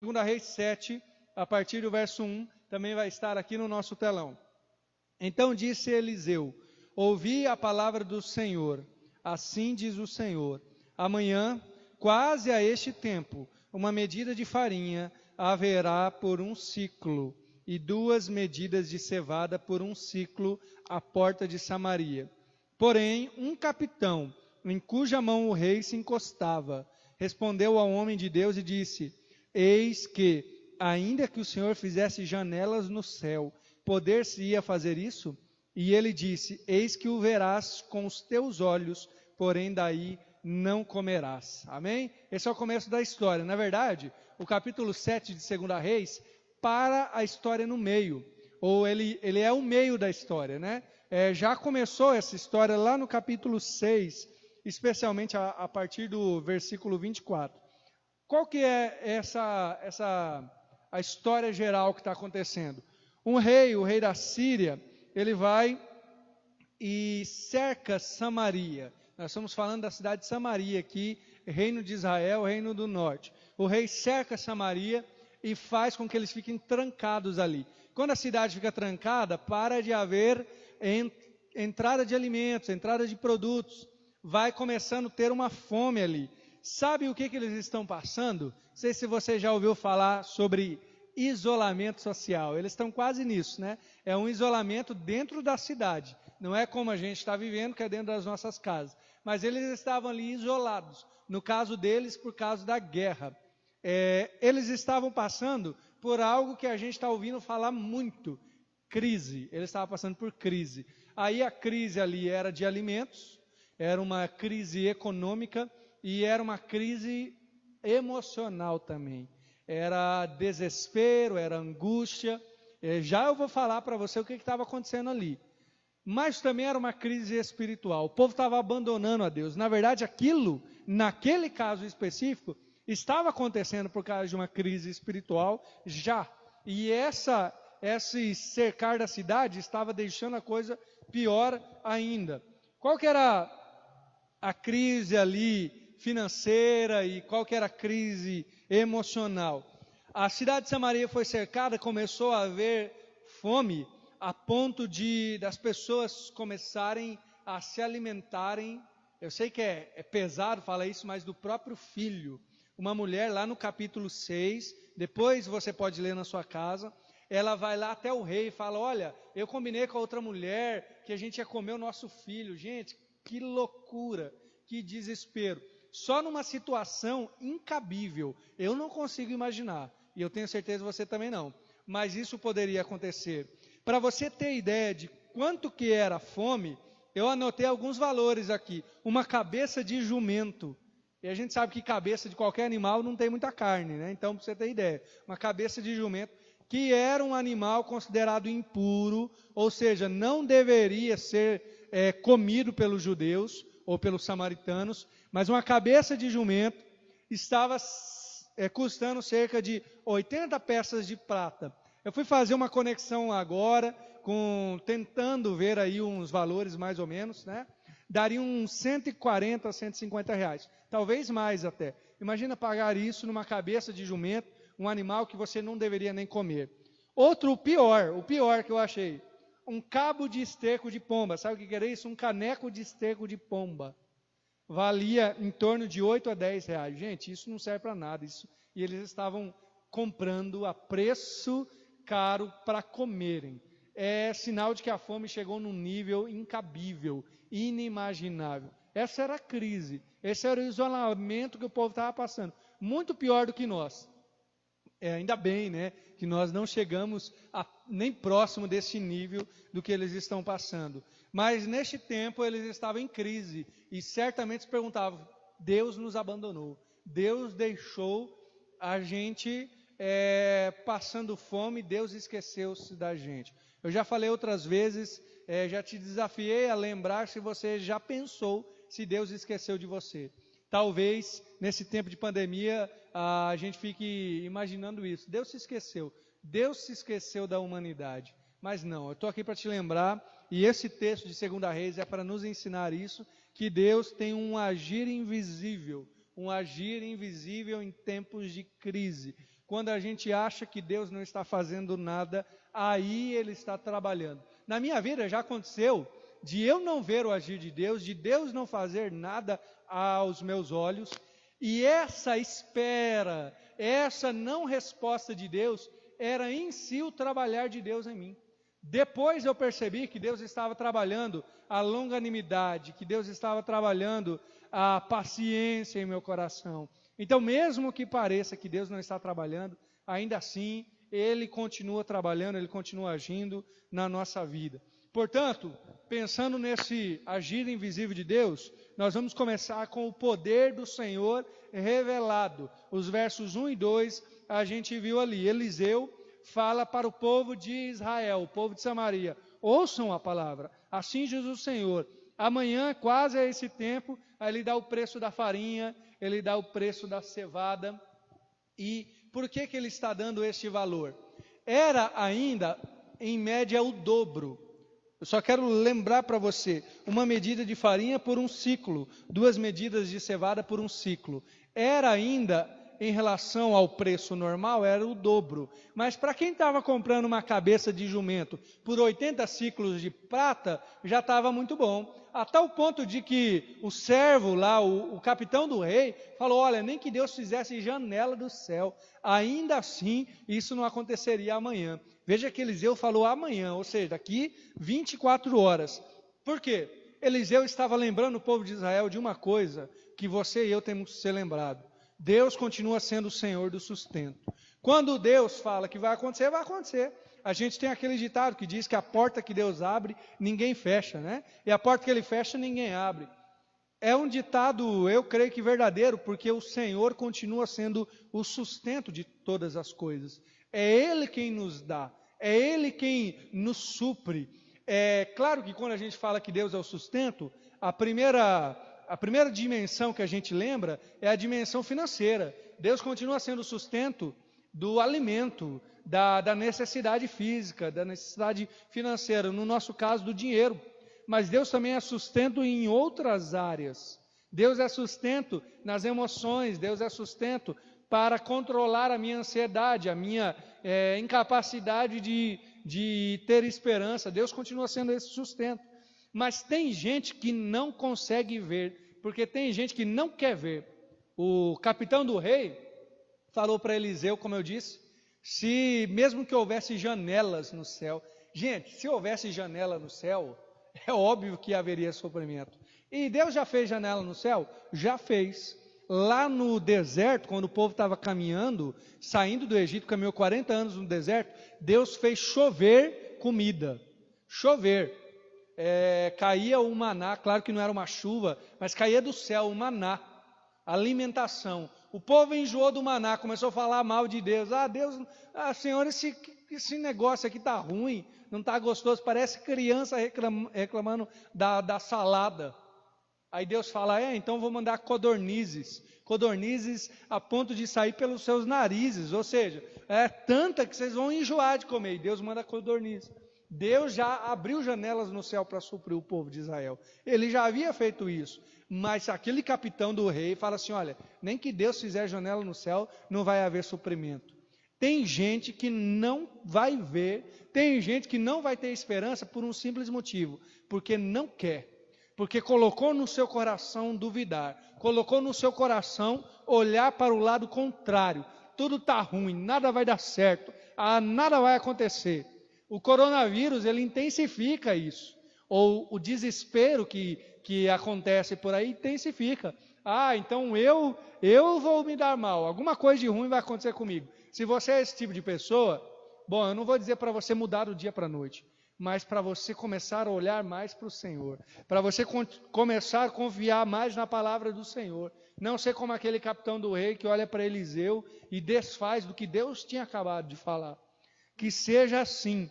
2 Reis 7, a partir do verso 1, também vai estar aqui no nosso telão. Então disse Eliseu: ouvi a palavra do Senhor, assim diz o Senhor, amanhã, quase a este tempo, uma medida de farinha haverá por um ciclo, e 2 medidas de cevada por um ciclo à porta de Samaria. Porém, um capitão, em cuja mão o rei se encostava, respondeu ao homem de Deus e disse: eis que, ainda que o Senhor fizesse janelas no céu, poder-se-ia fazer isso? E ele disse: eis que o verás com os teus olhos, porém daí não comerás. Amém? Esse é o começo da história. Na verdade, o capítulo 7 de 2 Reis para a história no meio, ou ele é o meio da história, né? Já começou essa história lá no capítulo 6, especialmente a partir do versículo 24. Qual que é a história geral que está acontecendo? O rei da Síria, ele vai e cerca Samaria. Nós estamos falando da cidade de Samaria aqui, reino de Israel, reino do norte. O rei cerca Samaria e faz com que eles fiquem trancados ali. Quando a cidade fica trancada, para de haver entrada de alimentos, entrada de produtos. Vai começando a ter uma fome ali. Sabe o que eles estão passando? Não sei se você já ouviu falar sobre isolamento social. Eles estão quase nisso, né? É um isolamento dentro da cidade. Não é como a gente está vivendo, que é dentro das nossas casas. Mas eles estavam ali isolados. No caso deles, por causa da guerra. Eles estavam passando por algo que a gente está ouvindo falar muito. Crise. Eles estavam passando por crise. Aí a crise ali era de alimentos, era uma crise econômica e era uma crise emocional também. Era desespero, era angústia. Já eu vou falar para você o que estava acontecendo ali. Mas também era uma crise espiritual. O povo estava abandonando a Deus. Na verdade, aquilo, naquele caso específico, estava acontecendo por causa de uma crise espiritual já. E esse cercar da cidade estava deixando a coisa pior ainda. Qual que era a crise ali financeira e qual que era a crise emocional? A cidade de Samaria foi cercada, começou a haver fome, a ponto das pessoas começarem a se alimentarem. Eu sei que é pesado falar isso, mas do próprio filho. Uma mulher lá no capítulo 6, depois você pode ler na sua casa, ela vai lá até o rei e fala: olha, eu combinei com a outra mulher que a gente ia comer o nosso filho. Gente, que loucura, que desespero. Só numa situação incabível, eu não consigo imaginar, e eu tenho certeza você também não, mas isso poderia acontecer. Para você ter ideia de quanto que era a fome, eu anotei alguns valores aqui. Uma cabeça de jumento, e a gente sabe que cabeça de qualquer animal não tem muita carne, né? Então, para você ter ideia, uma cabeça de jumento, que era um animal considerado impuro, ou seja, não deveria ser comido pelos judeus ou pelos samaritanos, mas uma cabeça de jumento estava custando cerca de 80 peças de prata. Eu fui fazer uma conexão agora, tentando ver aí uns valores mais ou menos, né? Daria uns 140 a 150 reais, talvez mais até. Imagina pagar isso numa cabeça de jumento, um animal que você não deveria nem comer. O pior que eu achei, um cabo de esterco de pomba. Sabe o que era isso? Um caneco de esterco de pomba. Valia em torno de 8 a 10 reais. Gente, isso não serve para nada. E eles estavam comprando a preço caro para comerem. É sinal de que a fome chegou num nível incabível, inimaginável. Essa era a crise. Esse era o isolamento que o povo estava passando. Muito pior do que nós. Ainda bem, né, que nós não chegamos nem próximo desse nível do que eles estão passando. Mas neste tempo eles estavam em crise e certamente se perguntavam: Deus nos abandonou, Deus deixou a gente passando fome, Deus esqueceu-se da gente. Eu já falei outras vezes, já te desafiei a lembrar se você já pensou se Deus esqueceu de você. Talvez, nesse tempo de pandemia, a gente fique imaginando isso. Deus se esqueceu da humanidade. Mas não, eu estou aqui para te lembrar, e esse texto de 2 Reis é para nos ensinar isso, que Deus tem um agir invisível em tempos de crise. quando a gente acha que Deus não está fazendo nada, aí Ele está trabalhando. Na minha vida já aconteceu de eu não ver o agir de Deus não fazer nada aos meus olhos, e essa espera, essa não resposta de Deus, era em si o trabalhar de Deus em mim. Depois eu percebi que Deus estava trabalhando a longanimidade, que Deus estava trabalhando a paciência em meu coração. Então, mesmo que pareça que Deus não está trabalhando, ainda assim, Ele continua trabalhando, Ele continua agindo na nossa vida. Portanto, pensando nesse agir invisível de Deus, nós vamos começar com o poder do Senhor revelado. Os versos 1 e 2, a gente viu ali, Eliseu fala para o povo de Israel, o povo de Samaria, ouçam a palavra, assim diz o Senhor, amanhã, quase a esse tempo, aí Ele dá o preço da farinha, Ele dá o preço da cevada. E por que Ele está dando este valor? Era ainda, em média, o dobro. Eu só quero lembrar para você, uma medida de farinha por um ciclo, 2 medidas de cevada por um ciclo. Era ainda, em relação ao preço normal, era o dobro. Mas para quem estava comprando uma cabeça de jumento por 80 ciclos de prata, já estava muito bom. A tal ponto de que o servo lá, o capitão do rei, falou, olha, nem que Deus fizesse janela do céu, ainda assim isso não aconteceria amanhã. Veja que Eliseu falou amanhã, ou seja, daqui 24 horas. Por quê? Eliseu estava lembrando o povo de Israel de uma coisa que você e eu temos que ser lembrados. Deus continua sendo o Senhor do sustento. Quando Deus fala que vai acontecer, vai acontecer. A gente tem aquele ditado que diz que a porta que Deus abre, ninguém fecha, né? E a porta que Ele fecha, ninguém abre. É um ditado, eu creio que verdadeiro, porque o Senhor continua sendo o sustento de todas as coisas. É Ele quem nos dá, é Ele quem nos supre. É claro que quando a gente fala que Deus é o sustento, a primeira dimensão que a gente lembra é a dimensão financeira. Deus continua sendo o sustento do alimento, da necessidade física, da necessidade financeira, no nosso caso do dinheiro. Mas Deus também é sustento em outras áreas. Deus é sustento nas emoções, Deus é sustento para controlar a minha ansiedade, a minha incapacidade de ter esperança. Deus continua sendo esse sustento. Mas tem gente que não consegue ver, porque tem gente que não quer ver. O capitão do rei falou para Eliseu, como eu disse, se mesmo que houvesse janelas no céu, gente, se houvesse janela no céu, é óbvio que haveria sofrimento. E Deus já fez janela no céu? Já fez. Lá no deserto, quando o povo estava caminhando, saindo do Egito, caminhou 40 anos no deserto, Deus fez chover comida. Chover. Caía o maná, claro que não era uma chuva, mas caía do céu o maná, alimentação. O povo enjoou do maná, começou a falar mal de Deus. Senhor, esse negócio aqui está ruim, não está gostoso, parece criança reclamando da salada. Aí Deus fala, então vou mandar codornizes a ponto de sair pelos seus narizes, ou seja, é tanta que vocês vão enjoar de comer, e Deus manda codornizes. Deus já abriu janelas no céu para suprir o povo de Israel. Ele já havia feito isso. Mas aquele capitão do rei fala assim, olha, nem que Deus fizer janela no céu, não vai haver suprimento. Tem gente que não vai ver, tem gente que não vai ter esperança por um simples motivo, porque não quer. Porque colocou no seu coração duvidar, colocou no seu coração olhar para o lado contrário. Tudo está ruim, nada vai dar certo, nada vai acontecer. O coronavírus, ele intensifica isso. Ou o desespero que acontece por aí intensifica. Então eu vou me dar mal, alguma coisa de ruim vai acontecer comigo. Se você é esse tipo de pessoa, bom, eu não vou dizer para você mudar do dia para a noite, mas para você começar a olhar mais para o Senhor, para você começar a confiar mais na palavra do Senhor, não ser como aquele capitão do rei que olha para Eliseu e desfaz do que Deus tinha acabado de falar. Que seja assim,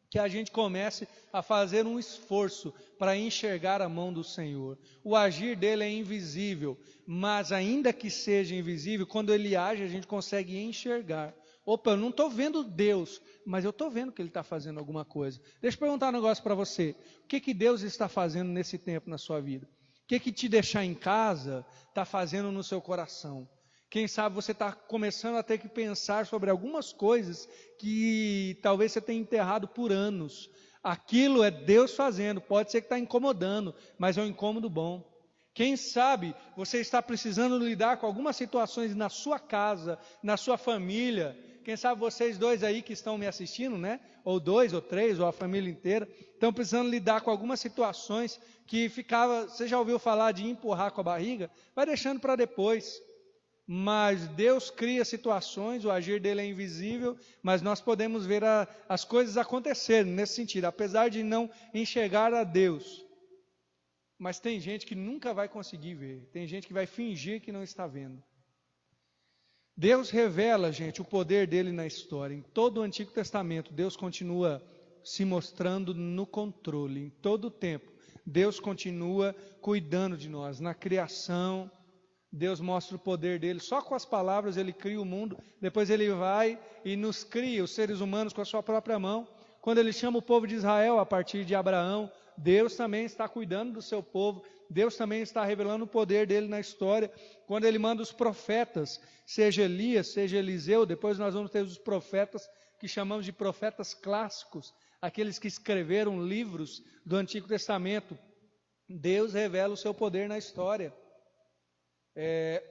que a gente comece a fazer um esforço para enxergar a mão do Senhor. O agir dele é invisível, mas ainda que seja invisível, quando ele age a gente consegue enxergar. Opa, eu não estou vendo Deus, mas eu estou vendo que Ele está fazendo alguma coisa. Deixa eu perguntar um negócio para você. O que Deus está fazendo nesse tempo na sua vida? O que te deixar em casa está fazendo no seu coração? Quem sabe você está começando a ter que pensar sobre algumas coisas que talvez você tenha enterrado por anos. Aquilo é Deus fazendo, pode ser que está incomodando, mas é um incômodo bom. Quem sabe você está precisando lidar com algumas situações na sua casa, na sua família. Quem sabe vocês dois aí que estão me assistindo, né? Ou dois, ou três, ou a família inteira, estão precisando lidar com algumas situações que você já ouviu falar de empurrar com a barriga? Vai deixando para depois. Mas Deus cria situações, o agir dele é invisível, mas nós podemos ver as coisas acontecerem nesse sentido, apesar de não enxergar a Deus. Mas tem gente que nunca vai conseguir ver, tem gente que vai fingir que não está vendo. Deus revela, gente, o poder dele na história. Em todo o Antigo Testamento, Deus continua se mostrando no controle, em todo o tempo. Deus continua cuidando de nós, na criação. Deus mostra o poder dele, só com as palavras ele cria o mundo, depois ele vai e nos cria, os seres humanos, com a sua própria mão. Quando ele chama o povo de Israel a partir de Abraão, Deus também está cuidando do seu povo, Deus também está revelando o poder dele na história. Quando ele manda os profetas, seja Elias, seja Eliseu, depois nós vamos ter os profetas que chamamos de profetas clássicos, aqueles que escreveram livros do Antigo Testamento. Deus revela o seu poder na história.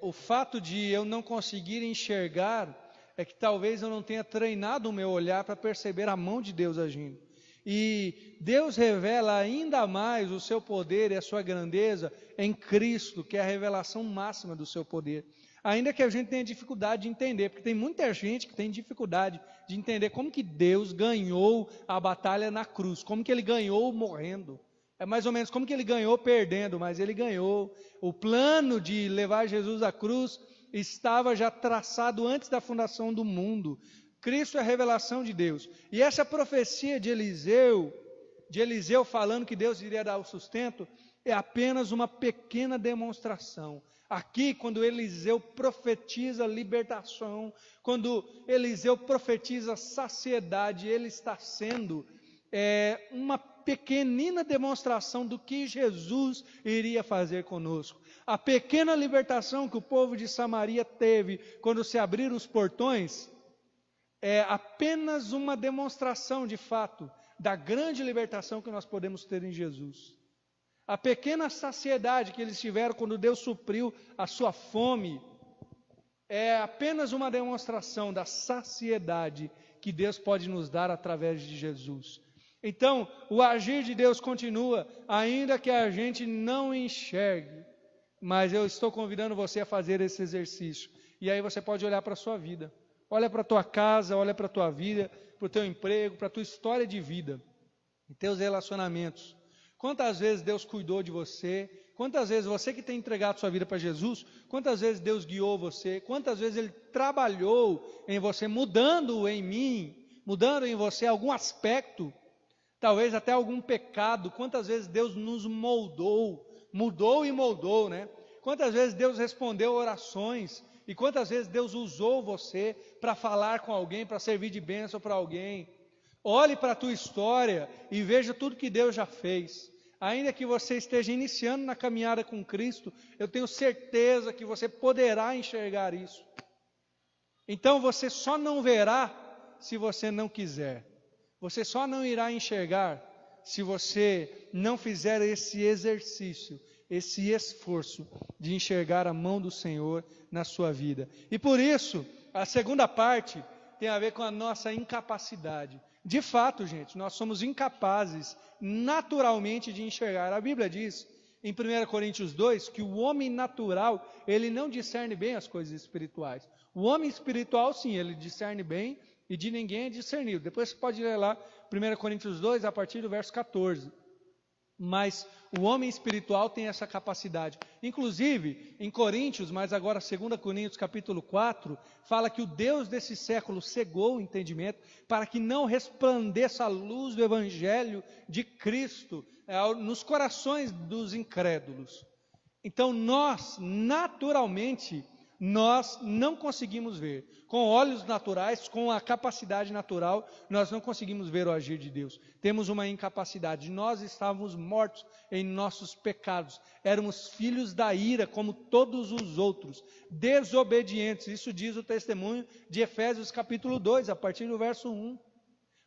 O fato de eu não conseguir enxergar é que talvez eu não tenha treinado o meu olhar para perceber a mão de Deus agindo. E Deus revela ainda mais o seu poder e a sua grandeza em Cristo, que é a revelação máxima do seu poder. Ainda que a gente tenha dificuldade de entender, porque tem muita gente que tem dificuldade de entender como que Deus ganhou a batalha na cruz, como que ele ganhou morrendo. É mais ou menos como que ele ganhou perdendo, mas ele ganhou. O plano de levar Jesus à cruz estava já traçado antes da fundação do mundo. Cristo é a revelação de Deus. E essa profecia de Eliseu falando que Deus iria dar o sustento, é apenas uma pequena demonstração. Aqui, quando Eliseu profetiza libertação, quando Eliseu profetiza saciedade, ele está sendo uma pequenina demonstração do que Jesus iria fazer conosco. A pequena libertação que o povo de Samaria teve quando se abriram os portões é apenas uma demonstração de fato da grande libertação que nós podemos ter em Jesus. A pequena saciedade que eles tiveram quando Deus supriu a sua fome é apenas uma demonstração da saciedade que Deus pode nos dar através de Jesus. Então, o agir de Deus continua, ainda que a gente não enxergue, mas eu estou convidando você a fazer esse exercício. E aí você pode olhar para a sua vida, olha para a tua casa, olha para a tua vida, para o teu emprego, para a tua história de vida, e teus relacionamentos. Quantas vezes Deus cuidou de você? Quantas vezes você que tem entregado sua vida para Jesus, quantas vezes Deus guiou você? Quantas vezes Ele trabalhou em você, mudando em você algum aspecto, talvez até algum pecado? Quantas vezes Deus nos mudou e moldou, né? Quantas vezes Deus respondeu orações? E quantas vezes Deus usou você para falar com alguém, para servir de bênção para alguém? Olhe para a tua história e veja tudo que Deus já fez. Ainda que você esteja iniciando na caminhada com Cristo, eu tenho certeza que você poderá enxergar isso. Então você só não verá se você não quiser. Você só não irá enxergar se você não fizer esse exercício, esse esforço de enxergar a mão do Senhor na sua vida. E por isso, a segunda parte tem a ver com a nossa incapacidade. De fato, gente, nós somos incapazes naturalmente de enxergar. A Bíblia diz, em 1 Coríntios 2, que o homem natural, ele não discerne bem as coisas espirituais. O homem espiritual, sim, ele discerne bem, e de ninguém é discernido. Depois você pode ler lá 1 Coríntios 2, a partir do verso 14. Mas o homem espiritual tem essa capacidade. Inclusive, em Coríntios, mas agora 2 Coríntios capítulo 4, fala que o Deus desse século cegou o entendimento para que não resplandeça a luz do Evangelho de Cristo nos corações dos incrédulos. Então nós, naturalmente, Nós não conseguimos ver. Com olhos naturais, com a capacidade natural, nós não conseguimos ver o agir de Deus. Temos uma incapacidade. Nós estávamos mortos em nossos pecados. Éramos filhos da ira, como todos os outros, desobedientes. Isso diz o testemunho de Efésios capítulo 2, a partir do verso 1.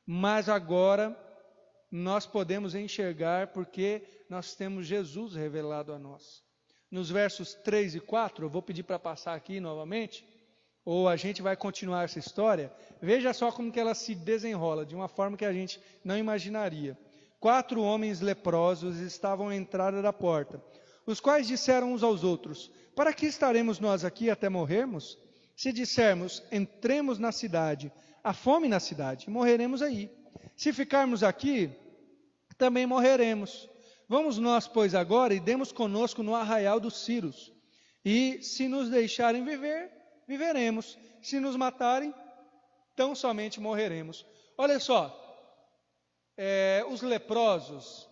Mas agora nós podemos enxergar porque nós temos Jesus revelado a nós. Nos versos 3 e 4, eu vou pedir para passar aqui novamente, ou a gente vai continuar essa história. Veja só como que ela se desenrola, de uma forma que a gente não imaginaria. 4 homens leprosos estavam à entrada da porta, os quais disseram uns aos outros: para que estaremos nós aqui até morrermos? Se dissermos, entremos na cidade, há fome na cidade, morreremos aí. Se ficarmos aqui, também morreremos. Vamos nós, pois, agora e demos conosco no arraial dos ciros. E se nos deixarem viver, viveremos. Se nos matarem, tão somente morreremos. Olha só, os leprosos,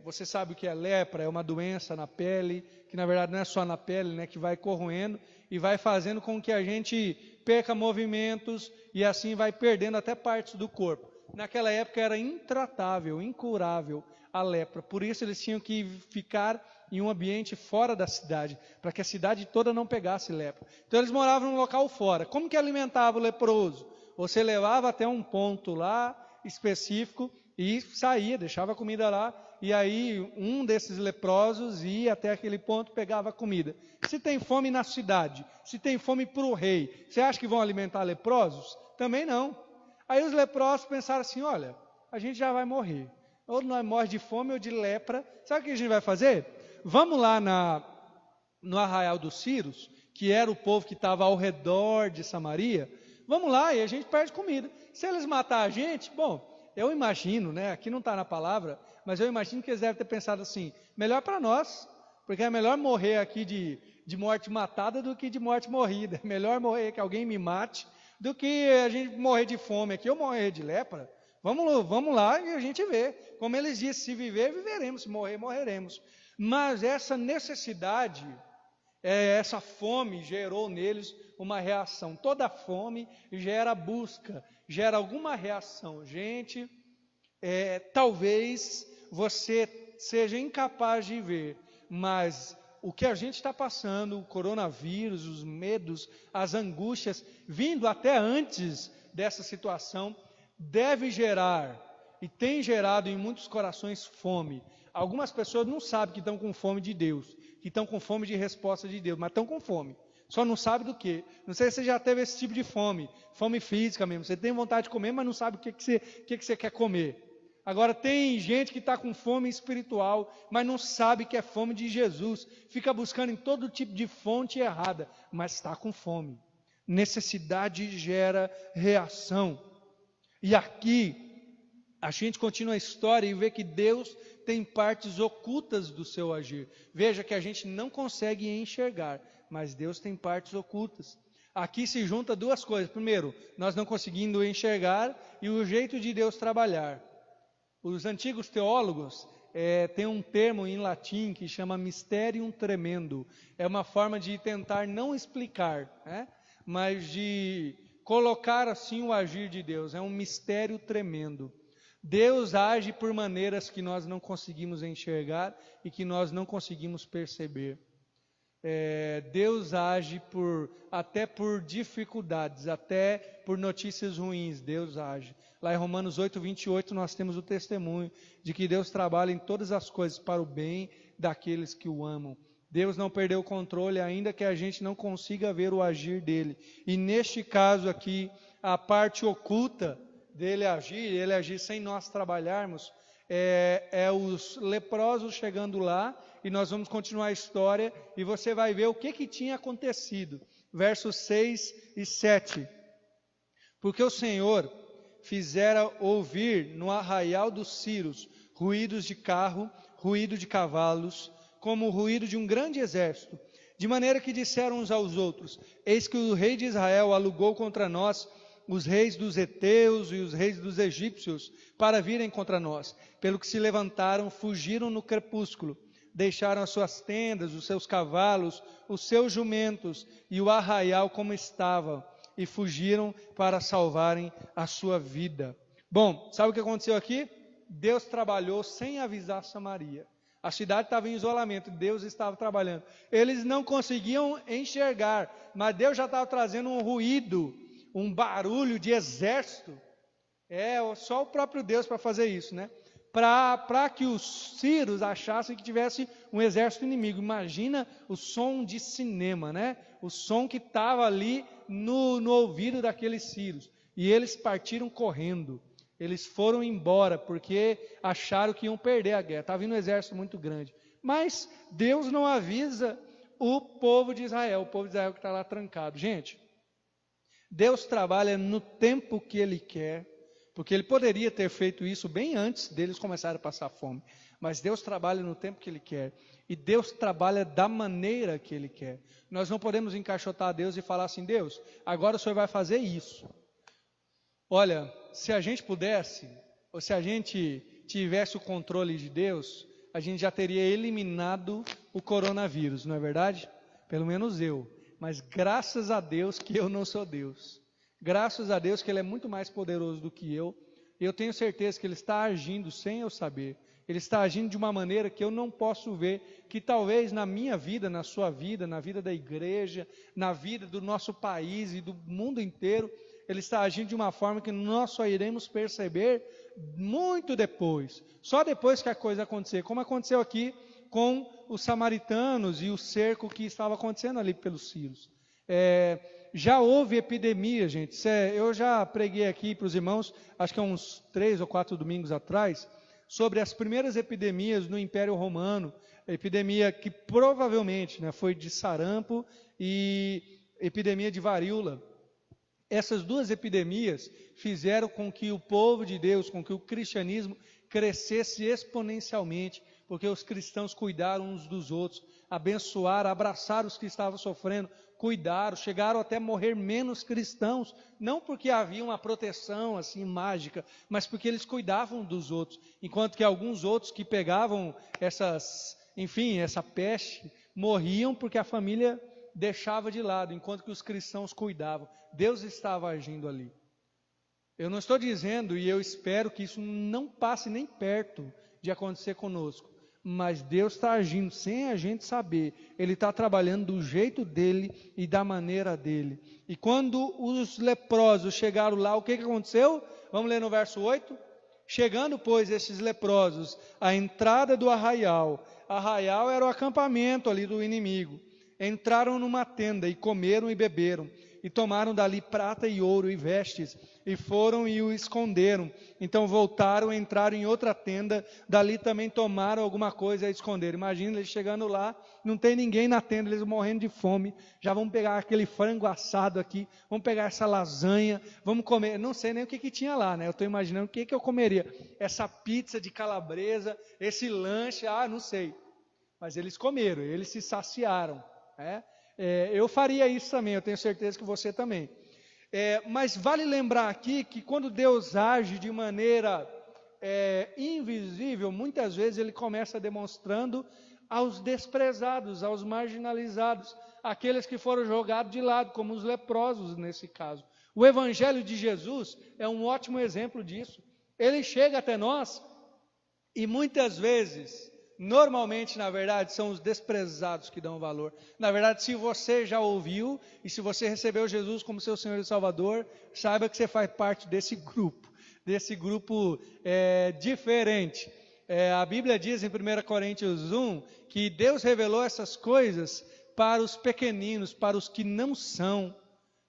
você sabe o que é lepra, é uma doença na pele, que na verdade não é só na pele, né, que vai corroendo e vai fazendo com que a gente perca movimentos e assim vai perdendo até partes do corpo. Naquela época era intratável, incurável a lepra, por isso eles tinham que ficar em um ambiente fora da cidade, para que a cidade toda não pegasse lepra. Então eles moravam num local fora. Como que alimentava o leproso? Você levava até um ponto lá específico e saía, deixava a comida lá, e aí um desses leprosos ia até aquele ponto, pegava a comida. Se tem fome na cidade, se tem fome para o rei, você acha que vão alimentar leprosos? Também não. Aí os leprosos pensaram assim, olha, a gente já vai morrer. Ou nós morremos de fome ou de lepra. Sabe o que a gente vai fazer? Vamos lá no arraial dos ciros, que era o povo que estava ao redor de Samaria. Vamos lá e a gente perde comida. Se eles matar a gente, bom, eu imagino, né? Aqui não está na palavra, mas eu imagino que eles devem ter pensado assim, melhor para nós, porque é melhor morrer aqui de morte matada do que de morte morrida. É melhor morrer que alguém me mate do que a gente morrer de fome aqui ou morrer de lepra. Vamos lá e a gente vê. Como eles dizem, se viver, viveremos, se morrer, morreremos. Mas essa necessidade, essa fome gerou neles uma reação. Toda fome gera busca, gera alguma reação. Gente, talvez você seja incapaz de ver, mas o que a gente está passando, o coronavírus, os medos, as angústias, vindo até antes dessa situação, deve gerar, e tem gerado em muitos corações fome. Algumas pessoas não sabem que estão com fome de Deus, que estão com fome de resposta de Deus, mas estão com fome. Só não sabe do quê. Não sei se você já teve esse tipo de fome, fome física mesmo. Você tem vontade de comer, mas não sabe o que você quer comer. Agora tem gente que está com fome espiritual, mas não sabe que é fome de Jesus. Fica buscando em todo tipo de fonte errada, mas está com fome. Necessidade gera reação. E aqui a gente continua a história e vê que Deus tem partes ocultas do seu agir. Veja que a gente não consegue enxergar, mas Deus tem partes ocultas. Aqui se junta duas coisas. Primeiro, nós não conseguindo enxergar e o jeito de Deus trabalhar. Os antigos teólogos têm um termo em latim que chama mysterium tremendo. É uma forma de tentar não explicar, né? Mas de colocar assim o agir de Deus. É um mistério tremendo. Deus age por maneiras que nós não conseguimos enxergar e que nós não conseguimos perceber. Deus age até por dificuldades, até por notícias ruins, Deus age. Lá em Romanos 8:28 nós temos o testemunho de que Deus trabalha em todas as coisas para o bem daqueles que o amam. Deus não perdeu o controle, ainda que a gente não consiga ver o agir dele. E neste caso aqui, a parte oculta dele agir, ele agir sem nós trabalharmos, os leprosos chegando lá, e nós vamos continuar a história, e você vai ver o que tinha acontecido. Versos 6 e 7. Porque o Senhor fizera ouvir no arraial dos ciros ruídos de carro, ruído de cavalos, como o ruído de um grande exército, de maneira que disseram uns aos outros: eis que o rei de Israel alugou contra nós os reis dos heteus e os reis dos egípcios para virem contra nós. Pelo que se levantaram, fugiram no crepúsculo. deixaram as suas tendas, os seus cavalos, os seus jumentos e o arraial como estava, e fugiram para salvarem a sua vida. Bom, sabe o que aconteceu aqui? Deus trabalhou sem avisar Samaria. A cidade estava em isolamento, Deus estava trabalhando. Eles não conseguiam enxergar, mas Deus já estava trazendo um ruído, um barulho de exército. É só o próprio Deus para fazer isso, né? Para que os sírios achassem que tivesse um exército inimigo. Imagina o som de cinema, né? O som que estava ali no ouvido daqueles sírios. E eles partiram correndo. Eles foram embora porque acharam que iam perder a guerra. Estava vindo um exército muito grande. Mas Deus não avisa o povo de Israel que está lá trancado. Gente, Deus trabalha no tempo que Ele quer, porque Ele poderia ter feito isso bem antes deles começarem a passar fome. Mas Deus trabalha no tempo que Ele quer. E Deus trabalha da maneira que Ele quer. Nós não podemos encaixotar Deus e falar assim: Deus, agora o Senhor vai fazer isso. Olha, se a gente pudesse, ou se a gente tivesse o controle de Deus, a gente já teria eliminado o coronavírus, não é verdade? Pelo menos eu. Mas graças a Deus que eu não sou Deus. Graças a Deus que Ele é muito mais poderoso do que eu. Eu tenho certeza que Ele está agindo sem eu saber. Ele está agindo de uma maneira que eu não posso ver, que talvez na minha vida, na sua vida, na vida da igreja, na vida do nosso país e do mundo inteiro, Ele está agindo de uma forma que nós só iremos perceber muito depois. Só depois que a coisa acontecer. Como aconteceu aqui com os samaritanos e o cerco que estava acontecendo ali pelos sírios. Já houve epidemia, gente. Eu já preguei aqui para os irmãos, acho que há uns 3 ou 4 domingos atrás, sobre as primeiras epidemias no Império Romano. Epidemia que provavelmente, né, foi de sarampo e epidemia de varíola. Essas duas epidemias fizeram com que o povo de Deus, com que o cristianismo crescesse exponencialmente, porque os cristãos cuidaram uns dos outros, abençoaram, abraçaram os que estavam sofrendo, cuidaram, chegaram até a morrer menos cristãos, não porque havia uma proteção assim mágica, mas porque eles cuidavam dos outros, enquanto que alguns outros que pegavam essa peste, morriam porque a família deixava de lado, enquanto que os cristãos cuidavam. Deus estava agindo ali. Eu não estou dizendo, e eu espero que isso não passe nem perto de acontecer conosco, mas Deus está agindo sem a gente saber. Ele está trabalhando do jeito dele e da maneira dele. E quando os leprosos chegaram lá, o que aconteceu? Vamos ler no verso 8. Chegando, pois, esses leprosos à entrada do arraial. Arraial era o acampamento ali do inimigo. Entraram numa tenda e comeram e beberam, e tomaram dali prata e ouro e vestes, e foram e o esconderam. Então voltaram, entraram em outra tenda, dali também tomaram alguma coisa e esconderam. Imagina eles chegando lá, não tem ninguém na tenda, eles morrendo de fome, já vamos pegar aquele frango assado aqui, vamos pegar essa lasanha, vamos comer, não sei nem o que tinha lá, né? Eu estou imaginando o que eu comeria, essa pizza de calabresa, esse lanche, não sei. Mas eles comeram, eles se saciaram. Eu faria isso também, eu tenho certeza que você também. Mas vale lembrar aqui que quando Deus age de maneira invisível, muitas vezes Ele começa demonstrando aos desprezados, aos marginalizados, aqueles que foram jogados de lado, como os leprosos nesse caso. O Evangelho de Jesus é um ótimo exemplo disso. Ele chega até nós e muitas vezes... Normalmente, na verdade, são os desprezados que dão valor. Na verdade, se você já ouviu e se você recebeu Jesus como seu Senhor e Salvador, saiba que você faz parte desse grupo diferente. A Bíblia diz em 1 Coríntios 1 que Deus revelou essas coisas para os pequeninos, para os que não são,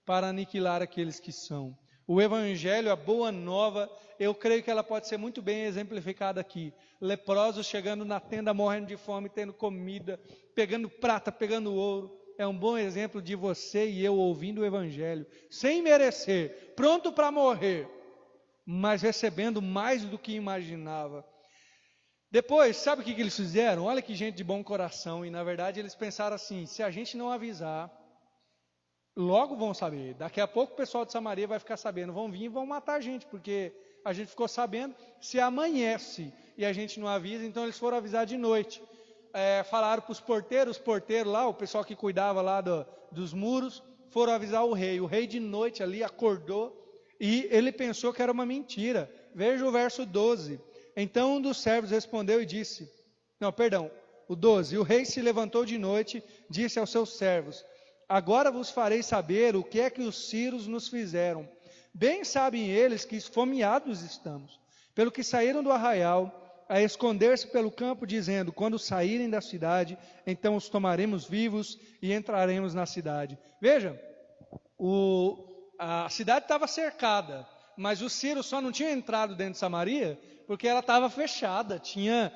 para aniquilar aqueles que são. O Evangelho, a boa nova, eu creio que ela pode ser muito bem exemplificada aqui. Leprosos chegando na tenda, morrendo de fome, tendo comida, pegando prata, pegando ouro. É um bom exemplo de você e eu ouvindo o Evangelho, sem merecer, pronto para morrer, mas recebendo mais do que imaginava. Depois, sabe o que eles fizeram? Olha que gente de bom coração, e na verdade eles pensaram assim, se a gente não avisar, logo vão saber, daqui a pouco o pessoal de Samaria vai ficar sabendo, vão vir e vão matar a gente, porque a gente ficou sabendo, se amanhece e a gente não avisa, então eles foram avisar de noite. falaram para os porteiros lá, o pessoal que cuidava lá dos muros, foram avisar o rei. O rei de noite ali acordou e ele pensou que era uma mentira. Veja o verso 12. Então um dos servos respondeu e disse, o 12. O rei se levantou de noite, disse aos seus servos, agora vos farei saber o que é que os sírios nos fizeram. Bem sabem eles que esfomeados estamos, pelo que saíram do arraial, a esconder-se pelo campo, dizendo, quando saírem da cidade, então os tomaremos vivos e entraremos na cidade. Veja, a cidade estava cercada, mas os sírios só não tinham entrado dentro de Samaria, porque ela estava fechada, tinha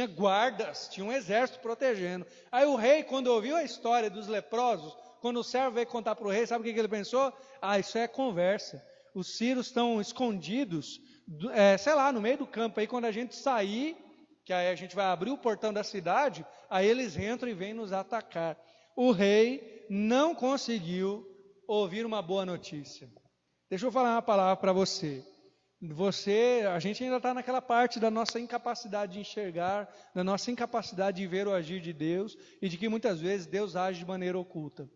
guardas, tinha um exército protegendo. Aí o rei, quando ouviu a história dos leprosos, quando o servo veio contar para o rei, sabe o que ele pensou? Isso é conversa. Os sírios estão escondidos, no meio do campo. Aí quando a gente sair, que aí a gente vai abrir o portão da cidade, aí eles entram e vêm nos atacar. O rei não conseguiu ouvir uma boa notícia. Deixa eu falar uma palavra para você. A gente ainda está naquela parte da nossa incapacidade de enxergar, da nossa incapacidade de ver o agir de Deus e de que muitas vezes Deus age de maneira oculta.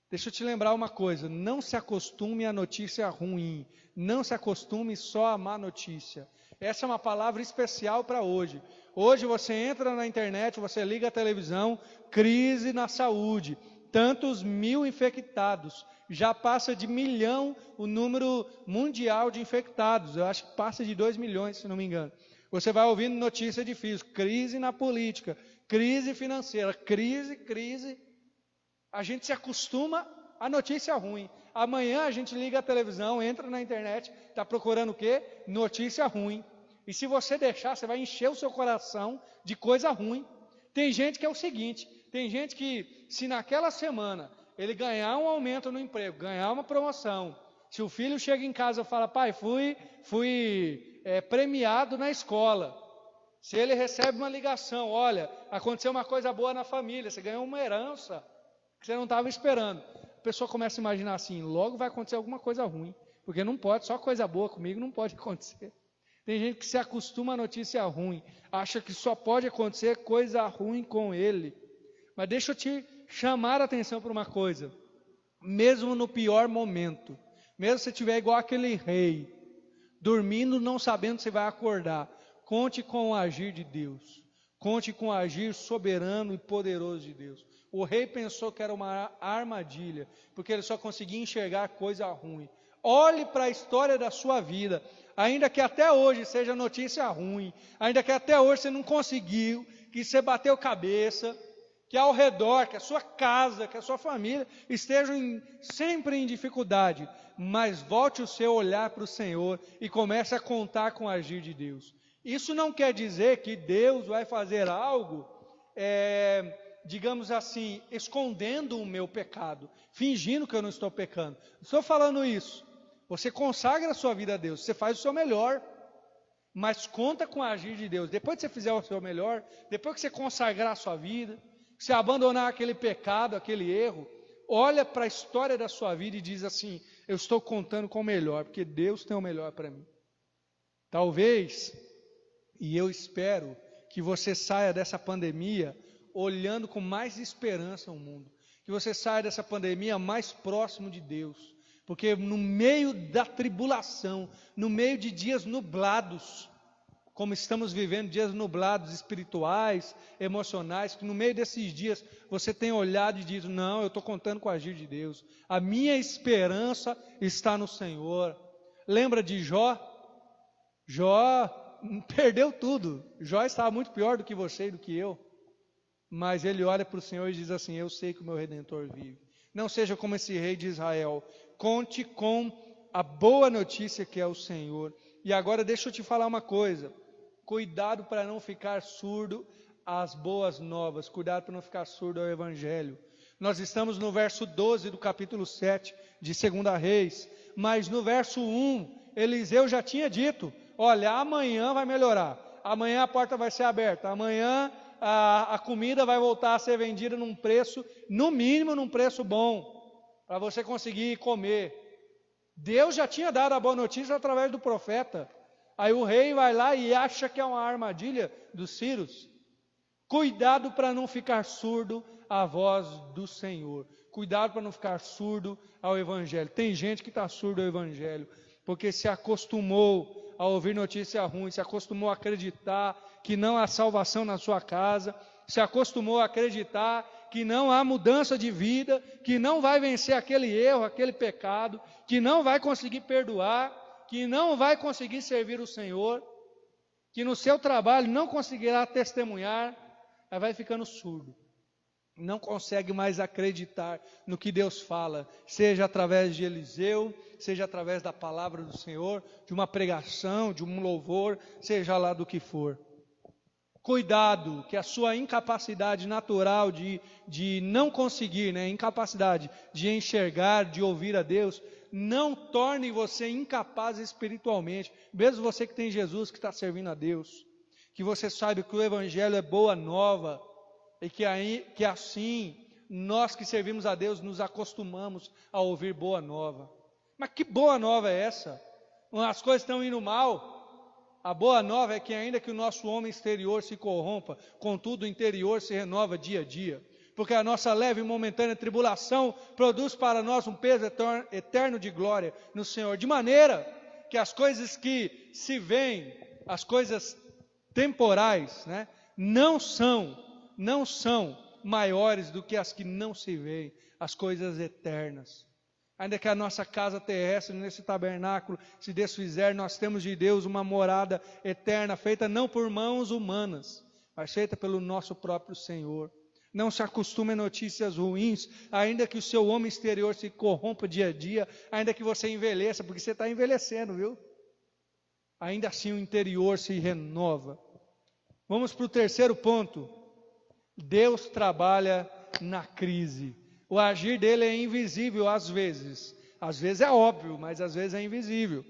Deixa eu te lembrar uma coisa, não se acostume à notícia ruim, não se acostume só à má notícia. Essa é uma palavra especial para hoje. Hoje você entra na internet, você liga a televisão, crise na saúde, tantos mil infectados, já passa de 1 milhão o número mundial de infectados, eu acho que passa de 2 milhões, se não me engano. Você vai ouvindo notícia difícil, crise na política, crise financeira, crise. A gente se acostuma à notícia ruim. Amanhã a gente liga a televisão, entra na internet, está procurando o quê? Notícia ruim. E se você deixar, você vai encher o seu coração de coisa ruim. Tem gente que é o seguinte, tem gente que se naquela semana ele ganhar um aumento no emprego, ganhar uma promoção, se o filho chega em casa e fala, pai, fui premiado na escola. Se ele recebe uma ligação, olha, aconteceu uma coisa boa na família, você ganhou uma herança que você não estava esperando. A pessoa começa a imaginar assim, logo vai acontecer alguma coisa ruim, porque não pode, só coisa boa comigo não pode acontecer. Tem gente que se acostuma à notícia ruim, acha que só pode acontecer coisa ruim com ele. Mas deixa eu te chamar a atenção para uma coisa, mesmo no pior momento, mesmo se você estiver igual aquele rei, dormindo não sabendo se vai acordar, conte com o agir de Deus, conte com o agir soberano e poderoso de Deus. O rei pensou que era uma armadilha, porque ele só conseguia enxergar coisa ruim. Olhe para a história da sua vida, ainda que até hoje seja notícia ruim, ainda que até hoje você não conseguiu, que você bateu cabeça, que ao redor, que a sua casa, que a sua família estejam sempre em dificuldade, mas volte o seu olhar para o Senhor e comece a contar com o agir de Deus. Isso não quer dizer que Deus vai fazer algo, digamos assim, escondendo o meu pecado, fingindo que eu não estou pecando. Estou falando isso. Você consagra a sua vida a Deus, você faz o seu melhor, mas conta com o agir de Deus. Depois que você fizer o seu melhor, depois que você consagrar a sua vida, que você abandonar aquele pecado, aquele erro, olha para a história da sua vida e diz assim, eu estou contando com o melhor, porque Deus tem o melhor para mim. Talvez, e eu espero, que você saia dessa pandemia olhando com mais esperança ao mundo, que você saia dessa pandemia mais próximo de Deus, porque no meio da tribulação, no meio de dias nublados, como estamos vivendo, dias nublados espirituais, emocionais, que no meio desses dias você tem olhado e dito, não, eu estou contando com o agir de Deus, a minha esperança está no Senhor. Lembra de Jó? Jó perdeu tudo, Jó estava muito pior do que você e do que eu, mas ele olha para o Senhor e diz assim, eu sei que o meu Redentor vive. Não seja como esse rei de Israel, conte com a boa notícia que é o Senhor. E agora deixa eu te falar uma coisa, cuidado para não ficar surdo às boas novas, cuidado para não ficar surdo ao Evangelho. Nós estamos no verso 12 do capítulo 7 de 2 Reis, mas no verso 1, Eliseu já tinha dito, olha, amanhã vai melhorar, amanhã a porta vai ser aberta, amanhã a comida vai voltar a ser vendida num preço, no mínimo num preço bom, para você conseguir comer. Deus já tinha dado a boa notícia através do profeta. Aí o rei vai lá e acha que é uma armadilha dos sírios. Cuidado para não ficar surdo à voz do Senhor. Cuidado para não ficar surdo ao Evangelho. Tem gente que está surdo ao Evangelho, porque se acostumou a ouvir notícia ruim, se acostumou a acreditar que não há salvação na sua casa, se acostumou a acreditar que não há mudança de vida, que não vai vencer aquele erro, aquele pecado, que não vai conseguir perdoar, que não vai conseguir servir o Senhor, que no seu trabalho não conseguirá testemunhar, aí vai ficando surdo. Não consegue mais acreditar no que Deus fala, seja através de Eliseu, seja através da palavra do Senhor, de uma pregação, de um louvor, seja lá do que for. Cuidado, que a sua incapacidade natural de não conseguir, incapacidade de enxergar, de ouvir a Deus, não torne você incapaz espiritualmente, mesmo você que tem Jesus, que está servindo a Deus, que você sabe que o Evangelho é boa nova, e que assim, nós que servimos a Deus, nos acostumamos a ouvir boa nova. Mas que boa nova é essa? As coisas estão indo mal. A boa nova é que ainda que o nosso homem exterior se corrompa, contudo o interior se renova dia a dia. Porque a nossa leve e momentânea tribulação produz para nós um peso eterno de glória no Senhor. De maneira que as coisas que se veem, as coisas temporais, não são maiores do que as que não se veem, as coisas eternas. Ainda que a nossa casa terrestre, nesse tabernáculo, se desfizer, nós temos de Deus uma morada eterna, feita não por mãos humanas, mas feita pelo nosso próprio Senhor. Não se acostume a notícias ruins, ainda que o seu homem exterior se corrompa dia a dia, ainda que você envelheça, porque você está envelhecendo, viu? Ainda assim o interior se renova. Vamos para o terceiro ponto. Deus trabalha na crise. O agir dele é invisível às vezes é óbvio, mas às vezes é invisível.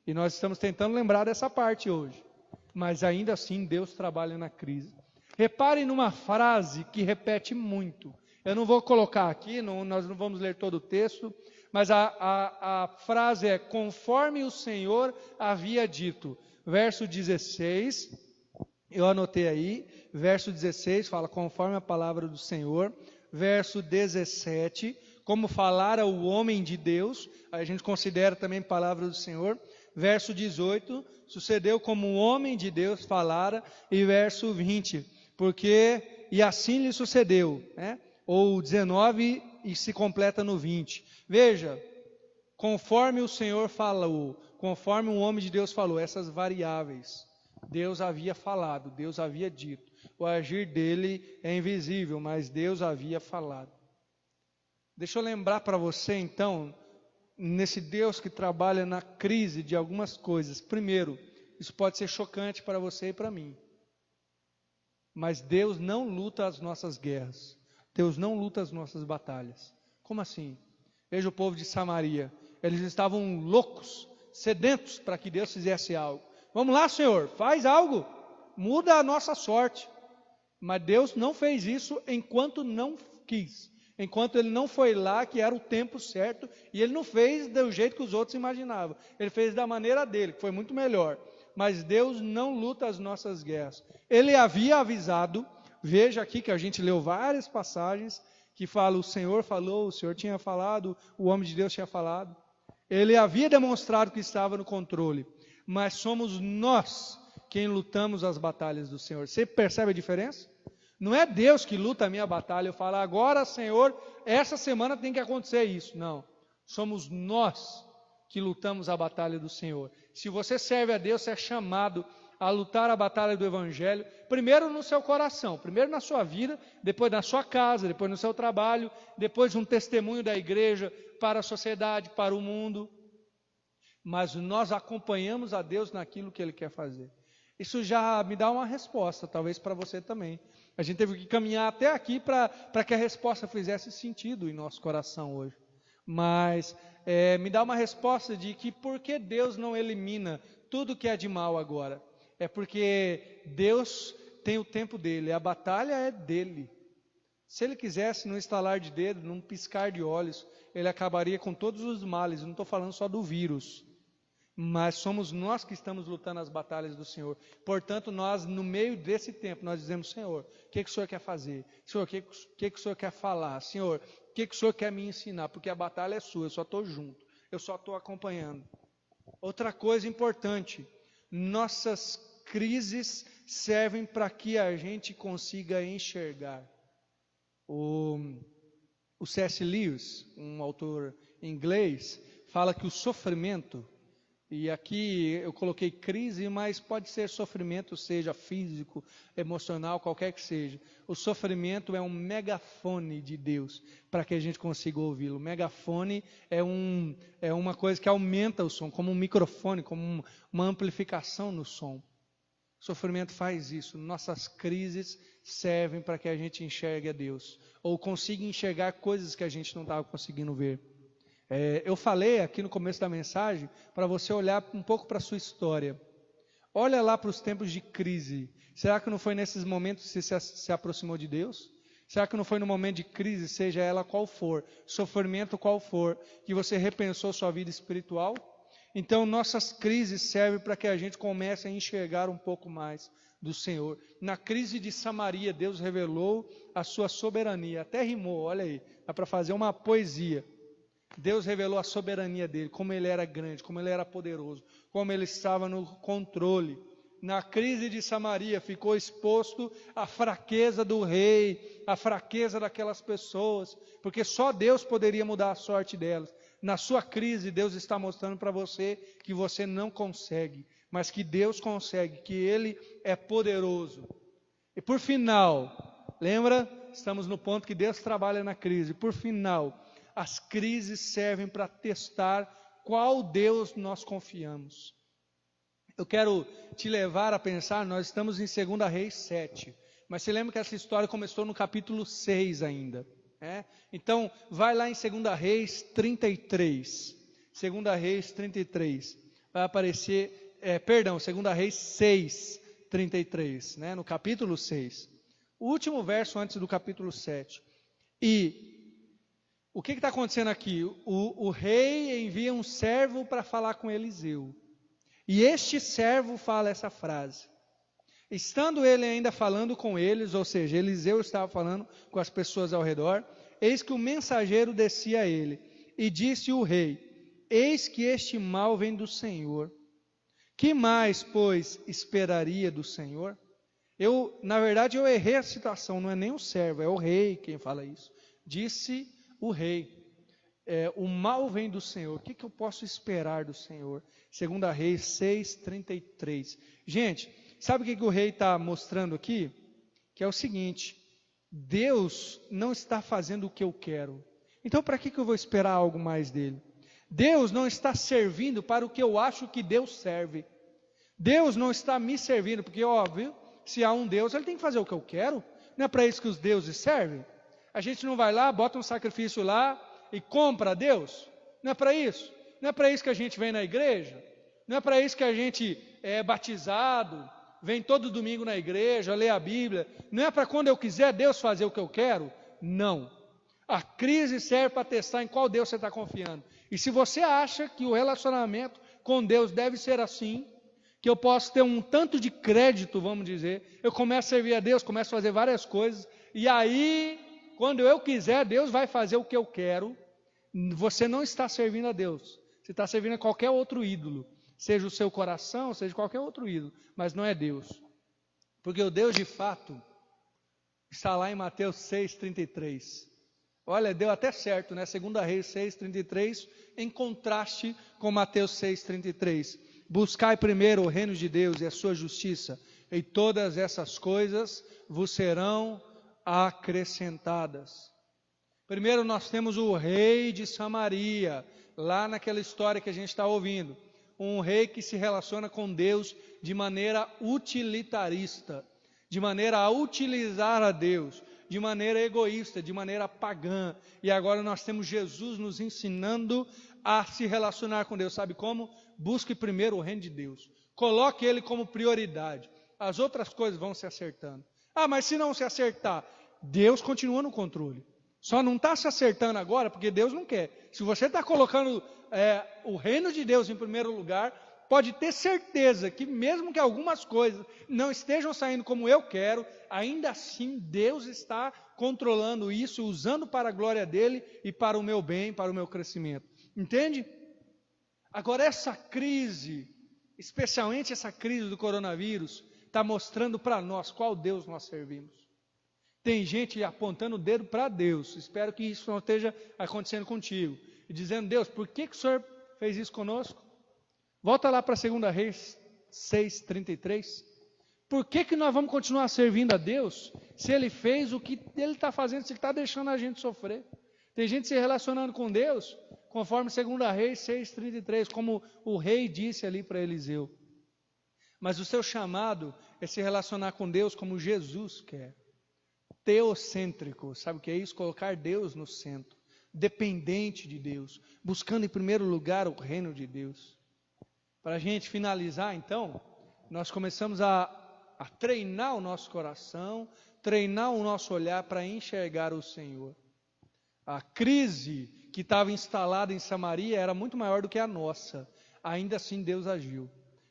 E nós estamos tentando lembrar dessa parte hoje. Mas ainda assim Deus trabalha na crise. Reparem numa frase que repete muito. Eu não vou colocar aqui, nós não vamos ler todo o texto, mas a frase é: conforme o Senhor havia dito. Verso 16, eu anotei aí, verso 16 fala conforme a palavra do Senhor. Verso 17, como falara o homem de Deus, a gente considera também palavra do Senhor. Verso 18, sucedeu como o homem de Deus falara. E verso 20, e assim lhe sucedeu, ou 19 e se completa no 20. Veja, conforme o Senhor falou, conforme o homem de Deus falou, essas variáveis, Deus havia falado, Deus havia dito. O agir dele é invisível, mas Deus havia falado. Deixa eu lembrar para você então, nesse Deus que trabalha na crise de algumas coisas. Primeiro, isso pode ser chocante para você e para mim. Mas Deus não luta as nossas guerras. Deus não luta as nossas batalhas. Como assim? Veja o povo de Samaria. Eles estavam loucos, sedentos para que Deus fizesse algo. Vamos lá, Senhor, faz algo. Muda a nossa sorte. Mas Deus não fez isso enquanto não quis. Enquanto Ele não foi lá, que era o tempo certo. E Ele não fez do jeito que os outros imaginavam. Ele fez da maneira dele, que foi muito melhor. Mas Deus não luta as nossas guerras. Ele havia avisado. Veja aqui que a gente leu várias passagens que fala: o Senhor falou, o Senhor tinha falado, o homem de Deus tinha falado. Ele havia demonstrado que estava no controle. Mas somos nós quem lutamos as batalhas do Senhor. Você percebe a diferença? Não é Deus que luta a minha batalha. Eu falo: agora, Senhor, essa semana tem que acontecer isso. Não. Somos nós que lutamos a batalha do Senhor. Se você serve a Deus, você é chamado a lutar a batalha do Evangelho, primeiro no seu coração, primeiro na sua vida, depois na sua casa, depois no seu trabalho, depois um testemunho da igreja para a sociedade, para o mundo. Mas nós acompanhamos a Deus naquilo que Ele quer fazer. Isso já me dá uma resposta, talvez para você também. A gente teve que caminhar até aqui para que a resposta fizesse sentido em nosso coração hoje. Mas me dá uma resposta de que por que Deus não elimina tudo que é de mal agora? É porque Deus tem o tempo dele, a batalha é dele. Se Ele quisesse, num estalar de dedo, num piscar de olhos, Ele acabaria com todos os males. Eu não estou falando só do vírus. mas somos nós que estamos lutando as batalhas do Senhor. Portanto, nós, no meio desse tempo, nós dizemos: Senhor, o que o Senhor quer fazer? Senhor, o que o Senhor quer falar? Senhor, o que o Senhor quer me ensinar? Porque a batalha é sua, eu só estou junto, eu só estou acompanhando. Outra coisa importante, nossas crises servem para que a gente consiga enxergar. O C.S. Lewis, um autor inglês, fala que o sofrimento, e aqui eu coloquei crise, mas pode ser sofrimento, seja físico, emocional, qualquer que seja. O sofrimento é um megafone de Deus, para que a gente consiga ouvi-lo. O megafone é uma coisa que aumenta o som, como um microfone, como uma amplificação no som. O sofrimento faz isso. Nossas crises servem para que a gente enxergue a Deus, ou consiga enxergar coisas que a gente não estava conseguindo ver. Eu falei aqui no começo da mensagem para você olhar um pouco para a sua história. Olha lá para os tempos de crise. Será que não foi nesses momentos que você se aproximou de Deus? Será que não foi no momento de crise, seja ela qual for, sofrimento qual for, que você repensou sua vida espiritual? Então, nossas crises servem para que a gente comece a enxergar um pouco mais do Senhor. Na crise de Samaria, Deus revelou a sua soberania. Até rimou, olha aí, dá para fazer uma poesia. Deus revelou a soberania dele, como ele era grande, como ele era poderoso, como ele estava no controle. Na crise de Samaria ficou exposto a fraqueza do rei, a fraqueza daquelas pessoas, porque só Deus poderia mudar a sorte delas. Na sua crise, Deus está mostrando para você que você não consegue, mas que Deus consegue, que Ele é poderoso. E por final, lembra? Estamos no ponto que Deus trabalha na crise. Por final, as crises servem para testar qual Deus nós confiamos. Eu quero te levar a pensar, nós estamos em 2 Reis 7, mas você lembra que essa história começou no capítulo 6 ainda. Então, vai lá em 2 Reis 33. 2 Reis 33. Vai aparecer, 2 Reis 6, 33, no capítulo 6. O último verso antes do capítulo 7. E o que está acontecendo aqui? O rei envia um servo para falar com Eliseu. E este servo fala essa frase. Estando ele ainda falando com eles, ou seja, Eliseu estava falando com as pessoas ao redor, eis que o mensageiro descia a ele, e disse o rei: eis que este mal vem do Senhor. Que mais, pois, esperaria do Senhor? Na verdade, eu errei a citação, não é nem o servo, é o rei quem fala isso. Disse o rei, o mal vem do Senhor, o que eu posso esperar do Senhor? 2 Reis 6, 33. Gente, sabe o que o rei está mostrando aqui? Que é o seguinte: Deus não está fazendo o que eu quero, então para que eu vou esperar algo mais dele? Deus não está servindo para o que eu acho que Deus serve. Deus não está me servindo, porque óbvio, se há um Deus, ele tem que fazer o que eu quero. Não é para isso que os deuses servem? A gente não vai lá, bota um sacrifício lá e compra a Deus? Não é para isso? Não é para isso que a gente vem na igreja? Não é para isso que a gente é batizado, vem todo domingo na igreja, lê a Bíblia? Não é para quando eu quiser Deus fazer o que eu quero? Não. A crise serve para testar em qual Deus você está confiando. E se você acha que o relacionamento com Deus deve ser assim, que eu posso ter um tanto de crédito, vamos dizer, eu começo a servir a Deus, começo a fazer várias coisas, e aí, quando eu quiser, Deus vai fazer o que eu quero. Você não está servindo a Deus, você está servindo a qualquer outro ídolo, seja o seu coração, seja qualquer outro ídolo, mas não é Deus, porque o Deus de fato está lá em Mateus 6,33. Olha, deu até certo, 2 Reis 6,33, em contraste com Mateus 6,33. Buscai primeiro o reino de Deus e a sua justiça, e todas essas coisas vos serão acrescentadas. Primeiro nós temos o rei de Samaria, lá naquela história que a gente está ouvindo. Um rei que se relaciona com Deus de maneira utilitarista, de maneira a utilizar a Deus, de maneira egoísta, de maneira pagã. E agora nós temos Jesus nos ensinando a se relacionar com Deus. Sabe como? Busque primeiro o reino de Deus. Coloque ele como prioridade. As outras coisas vão se acertando. Mas se não se acertar, Deus continua no controle. Só não está se acertando agora porque Deus não quer. Se você está colocando o reino de Deus em primeiro lugar, pode ter certeza que mesmo que algumas coisas não estejam saindo como eu quero, ainda assim Deus está controlando isso, usando para a glória dele e para o meu bem, para o meu crescimento. Entende? Agora essa crise, especialmente essa crise do coronavírus, está mostrando para nós qual Deus nós servimos. Tem gente apontando o dedo para Deus, espero que isso não esteja acontecendo contigo, e dizendo: Deus, por que o Senhor fez isso conosco? Volta lá para 2 Reis 6:33. Por que nós vamos continuar servindo a Deus, se Ele fez o que Ele está fazendo, se Ele está deixando a gente sofrer? Tem gente se relacionando com Deus, conforme 2 Reis 6:33, como o rei disse ali para Eliseu. Mas o seu chamado é se relacionar com Deus como Jesus quer. Teocêntrico, sabe o que é isso? Colocar Deus no centro, dependente de Deus, buscando em primeiro lugar o reino de Deus. Para a gente finalizar então, nós começamos a treinar o nosso coração, treinar o nosso olhar para enxergar o Senhor. A crise que estava instalada em Samaria era muito maior do que a nossa, ainda assim Deus agiu.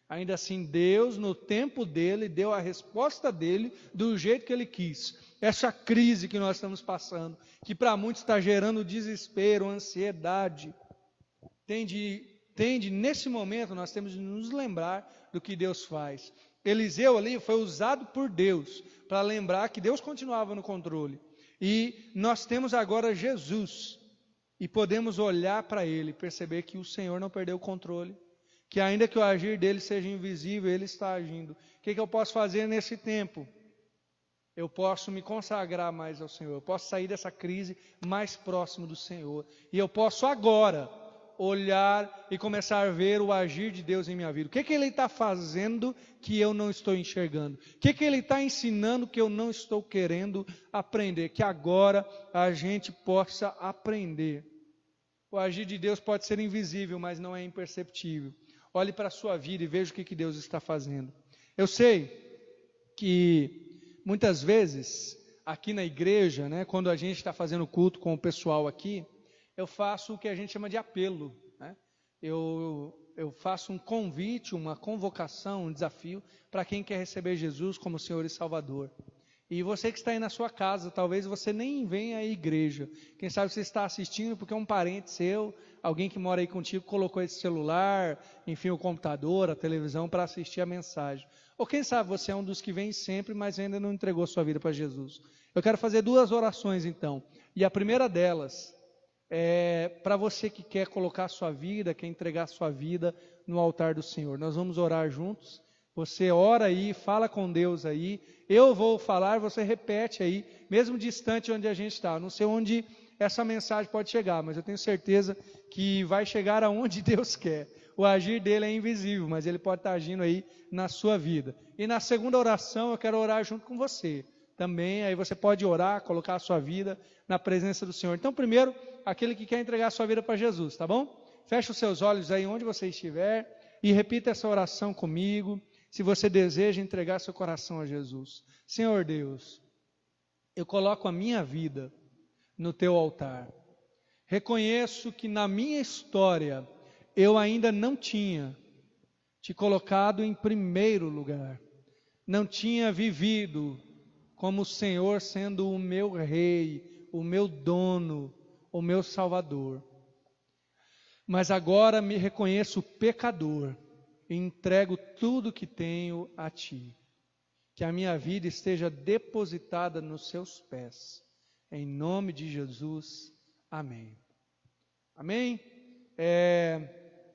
Ainda assim Deus, no tempo dele, deu a resposta dele do jeito que ele quis. Essa crise que nós estamos passando, que para muitos está gerando desespero, ansiedade, nesse momento nós temos de nos lembrar do que Deus faz. Eliseu ali foi usado por Deus para lembrar que Deus continuava no controle. E nós temos agora Jesus e podemos olhar para Ele e perceber que o Senhor não perdeu o controle. Que ainda que o agir dele seja invisível, Ele está agindo. O que eu posso fazer nesse tempo? Eu posso me consagrar mais ao Senhor. Eu posso sair dessa crise mais próximo do Senhor. E eu posso agora olhar e começar a ver o agir de Deus em minha vida. O que Ele está fazendo que eu não estou enxergando? O que Ele está ensinando que eu não estou querendo aprender? Que agora a gente possa aprender. O agir de Deus pode ser invisível, mas não é imperceptível. Olhe para a sua vida e veja o que Deus está fazendo. Eu sei que muitas vezes aqui na igreja, quando a gente está fazendo culto com o pessoal aqui, eu faço o que a gente chama de apelo. Eu faço um convite, uma convocação, um desafio para quem quer receber Jesus como Senhor e Salvador. E você que está aí na sua casa, talvez você nem venha à igreja. Quem sabe você está assistindo porque um parente seu, alguém que mora aí contigo, colocou esse celular, enfim, o computador, a televisão para assistir a mensagem. Ou quem sabe você é um dos que vem sempre, mas ainda não entregou sua vida para Jesus. Eu quero fazer 2 orações então. E a primeira delas é para você que quer colocar a sua vida, quer entregar a sua vida no altar do Senhor. Nós vamos orar juntos. Você ora aí, fala com Deus aí. Eu vou falar, você repete aí, mesmo distante onde a gente está. Não sei onde essa mensagem pode chegar, mas eu tenho certeza que vai chegar aonde Deus quer. O agir dele é invisível, mas ele pode estar agindo aí na sua vida. E na segunda oração eu quero orar junto com você. Também, aí você pode orar, colocar a sua vida na presença do Senhor. Então, primeiro, aquele que quer entregar a sua vida para Jesus, tá bom? Feche os seus olhos aí onde você estiver e repita essa oração comigo. Se você deseja entregar seu coração a Jesus. Senhor Deus, eu coloco a minha vida no teu altar. Reconheço que na minha história eu ainda não tinha te colocado em primeiro lugar. Não tinha vivido como o Senhor sendo o meu rei, o meu dono, o meu salvador. Mas agora me reconheço pecador. E entrego tudo que tenho a Ti. Que a minha vida esteja depositada nos Seus pés. Em nome de Jesus. Amém. Amém?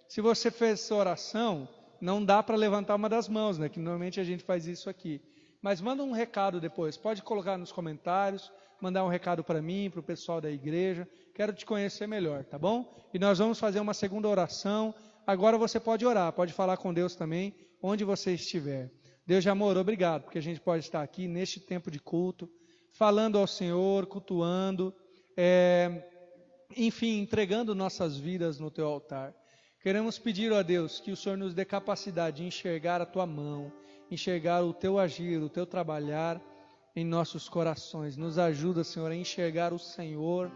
Se você fez essa oração, não dá para levantar uma das mãos, que normalmente a gente faz isso aqui. Mas manda um recado depois. Pode colocar nos comentários, mandar um recado para mim, para o pessoal da igreja. Quero te conhecer melhor, tá bom? E nós vamos fazer uma segunda oração. Agora você pode orar, pode falar com Deus também, onde você estiver. Deus de amor, obrigado, porque a gente pode estar aqui neste tempo de culto, falando ao Senhor, cultuando, enfim, entregando nossas vidas no teu altar. Queremos pedir a Deus que o Senhor nos dê capacidade de enxergar a tua mão, enxergar o teu agir, o teu trabalhar em nossos corações. Nos ajuda, Senhor, a enxergar o Senhor,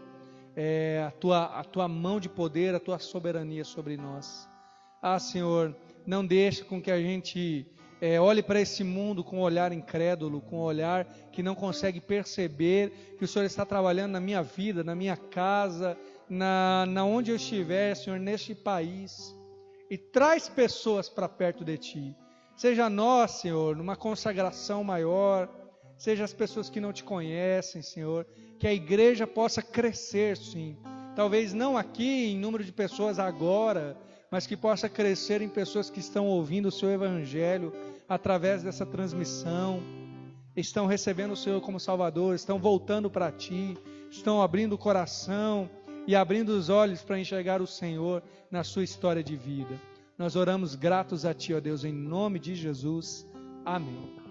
a tua mão de poder, a tua soberania sobre nós. Ah, Senhor, não deixe com que a gente olhe para esse mundo com um olhar incrédulo, com um olhar que não consegue perceber que o Senhor está trabalhando na minha vida, na minha casa, na onde eu estiver, Senhor, neste país. E traz pessoas para perto de Ti. Seja nós, Senhor, numa consagração maior, seja as pessoas que não Te conhecem, Senhor, que a igreja possa crescer, sim. Talvez não aqui em número de pessoas agora, mas que possa crescer em pessoas que estão ouvindo o Seu Evangelho através dessa transmissão, estão recebendo o Senhor como Salvador, estão voltando para Ti, estão abrindo o coração e abrindo os olhos para enxergar o Senhor na sua história de vida. Nós oramos gratos a Ti, ó Deus, em nome de Jesus. Amém.